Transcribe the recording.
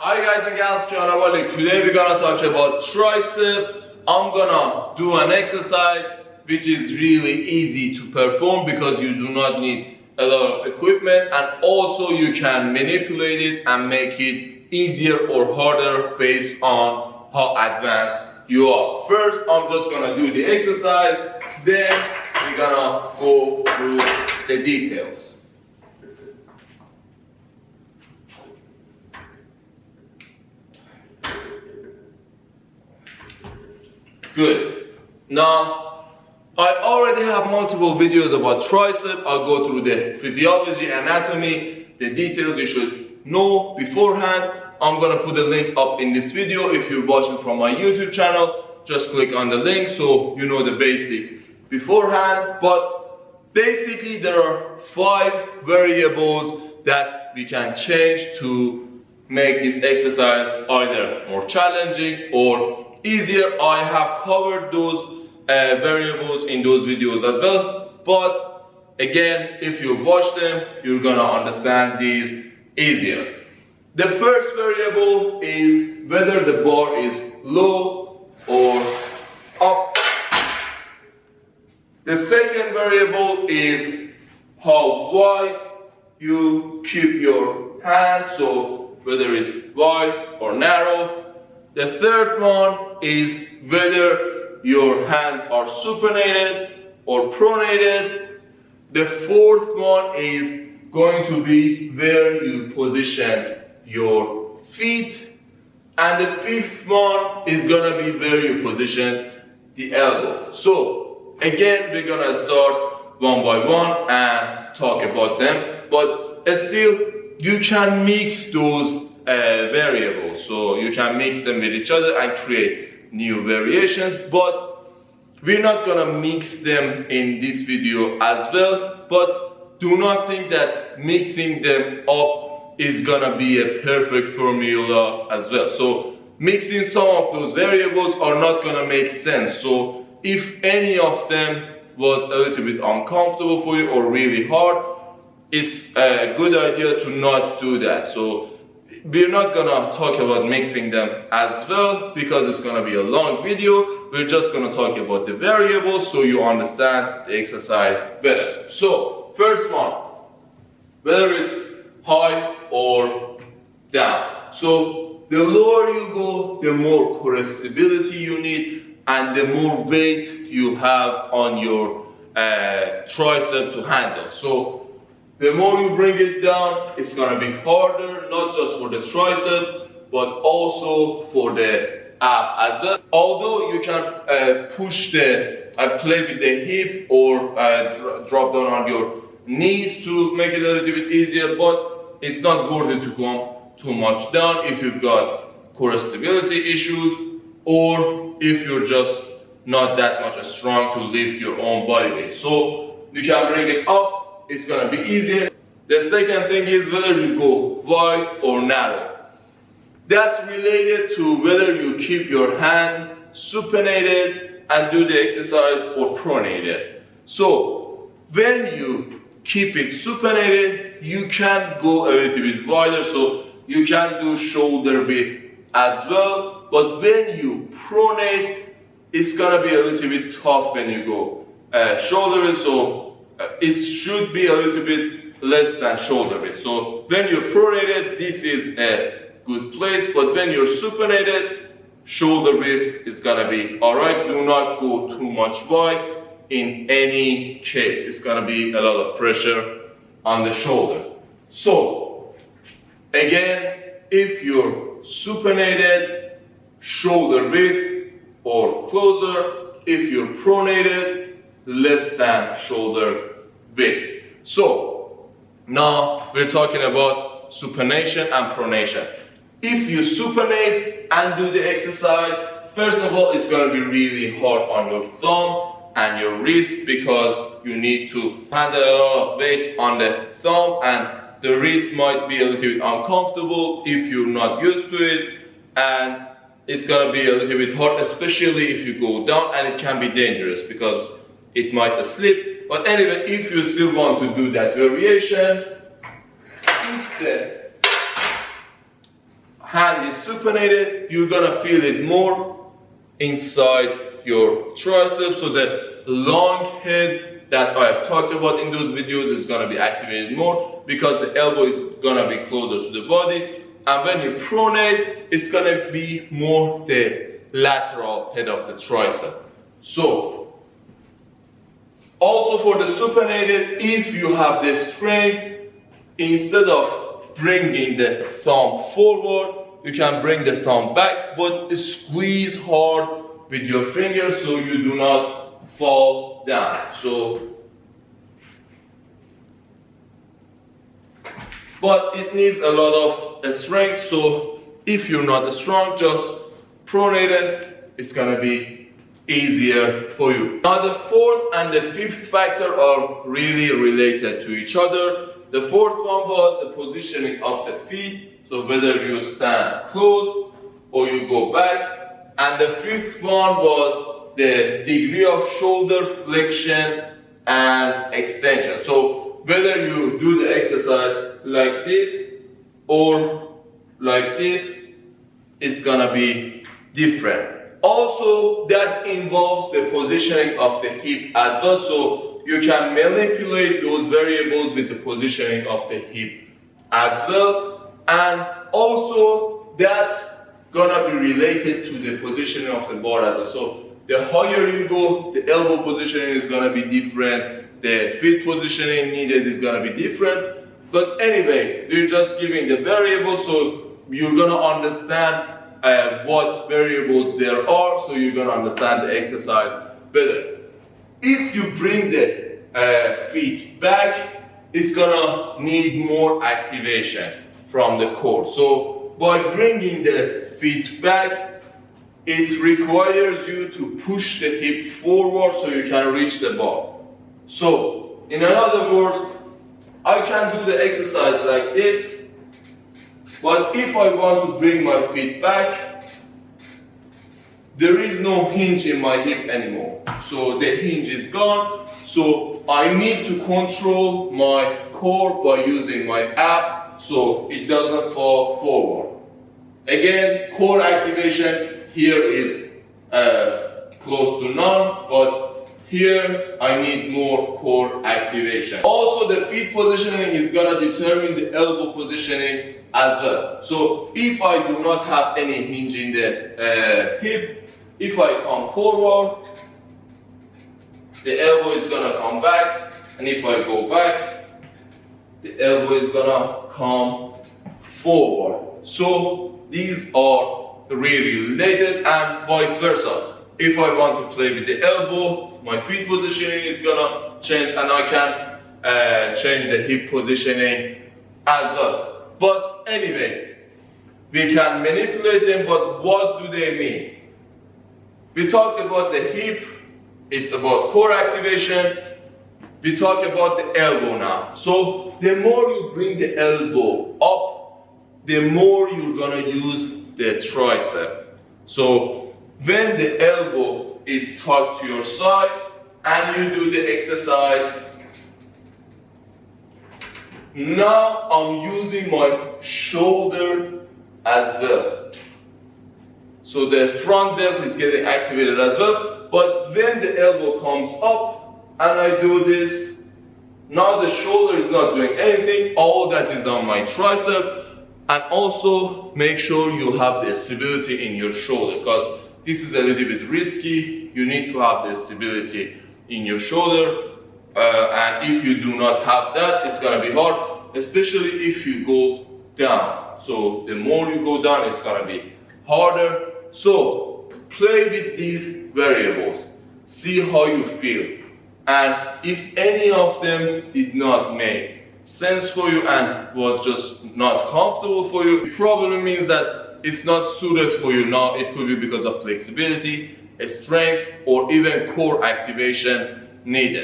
Hi guys and gals, today we're gonna talk about tricep. I'm gonna do an exercise which is really easy to perform because you do not need a lot of equipment, and also you can manipulate it and make it easier or harder based on how advanced you are. First, I'm just gonna do the exercise, then we're gonna go through the details. Good. Now, I already have multiple videos about tricep. I'll go through the physiology, anatomy, the details you should know beforehand. I'm gonna put a link up in this video. If you're watching from my YouTube channel, just click on the link so you know the basics beforehand. But basically there are 5 variables that we can change to make this exercise either more challenging or easier. I have covered those variables in those videos as well, but again, if you watch them, you're gonna understand these easier. The first variable is whether the bar is low or up. The second variable is how wide you keep your hand, so whether it's wide or narrow. The third one is whether your hands are supinated or pronated. The fourth one is going to be where you position your feet. And the fifth one is going to be where you position the elbow. So again, we're going to start one by one and talk about them. But still, you can mix those variables, so you can mix them with each other and create new variations, but we're not gonna mix them in this video as well. But do not think that mixing them up is gonna be a perfect formula as well. So mixing some of those variables are not gonna make sense. So if any of them was a little bit uncomfortable for you or really hard, it's a good idea to not do that. So we're not gonna talk about mixing them as well because it's gonna be a long video. We're just gonna talk about the variables so you understand the exercise better. So first one, whether it's high or down. So the lower you go, the more core stability you need and the more weight you have on your tricep to handle. So the more you bring it down, it's gonna be harder, not just for the tricep, but also for the ab as well. Although you can push play with the hip or drop down on your knees to make it a little bit easier, but it's not worth it to come too much down if you've got core stability issues or if you're just not that much strong to lift your own body weight. So you can bring it up. It's gonna be easier. The second thing is whether you go wide or narrow. That's related to whether you keep your hand supinated and do the exercise or pronated. So when you keep it supinated, you can go a little bit wider, so you can do shoulder width as well. But when you pronate, it's gonna be a little bit tough when you go shoulder width. So it should be a little bit less than shoulder width. So when you're pronated, this is a good place, but when you're supinated, shoulder width is gonna be alright. Do not go too much wide in any case. It's gonna be a lot of pressure on the shoulder. So again, if you're supinated, shoulder width or closer. If you're pronated, less than shoulder width. So now we're talking about supination and pronation. If you supinate and do the exercise, first of all, it's going to be really hard on your thumb and your wrist because you need to handle a lot of weight on the thumb, and the wrist might be a little bit uncomfortable if you're not used to it, and it's going to be a little bit hard, especially if you go down, and it can be dangerous because it might slip. But anyway, if you still want to do that variation, hand is supinated, you're gonna feel it more inside your triceps. So the long head that I have talked about in those videos is gonna be activated more because the elbow is gonna be closer to the body. And when you pronate, it's gonna be more the lateral head of the tricep. So, also for the supinated, if you have the strength, instead of bringing the thumb forward, you can bring the thumb back, but squeeze hard with your fingers so you do not fall down. But it needs a lot of strength, so if you're not strong, just pronate it, it's gonna be easier for you. Now the fourth and the fifth factor are really related to each other. The fourth one was the positioning of the feet, so whether you stand close or you go back. And the fifth one was the degree of shoulder flexion and extension. So whether you do the exercise like this or like this, it's gonna be different. Also, that involves the positioning of the hip as well. So you can manipulate those variables with the positioning of the hip as well. And also, that's gonna be related to the positioning of the bar as well. So the higher you go, the elbow positioning is gonna be different, the feet positioning needed is gonna be different. But anyway, we're just giving the variables, so you're gonna understand what variables there are, so you're gonna understand the exercise better. If you bring the feet back, it's gonna need more activation from the core. So by bringing the feet back, it requires you to push the hip forward so you can reach the bar. So, in other words, I can do the exercise like this, but if I want to bring my feet back, there is no hinge in my hip anymore. So the hinge is gone, so I need to control my core by using my ab so it doesn't fall forward. Again, core activation here is close to none, but here I need more core activation. Also, the feet positioning is gonna determine the elbow positioning as well. So if I do not have any hinge in the hip, if I come forward, the elbow is gonna come back, and if I go back, the elbow is gonna come forward. So these are really related, and vice versa. If I want to play with the elbow, my feet positioning is gonna change, and I can change the hip positioning as well. But anyway, we can manipulate them, but what do they mean? We talked about the hip, it's about core activation. We talk about the elbow now. So the more you bring the elbow up, the more you're gonna use the tricep. So when the elbow is tucked to your side and you do the exercise, now I'm using my shoulder as well. So the front delt is getting activated as well. But when the elbow comes up and I do this, now the shoulder is not doing anything. All that is on my tricep. And also make sure you have the stability in your shoulder, because this is a little bit risky. You need to have the stability in your shoulder. And if you do not have that, it's gonna be hard, especially if you go down. So the more you go down, it's gonna be harder. So play with these variables, see how you feel. And if any of them did not make sense for you and was just not comfortable for you, it probably means that it's not suited for you now. It could be because of flexibility, strength, or even core activation needed.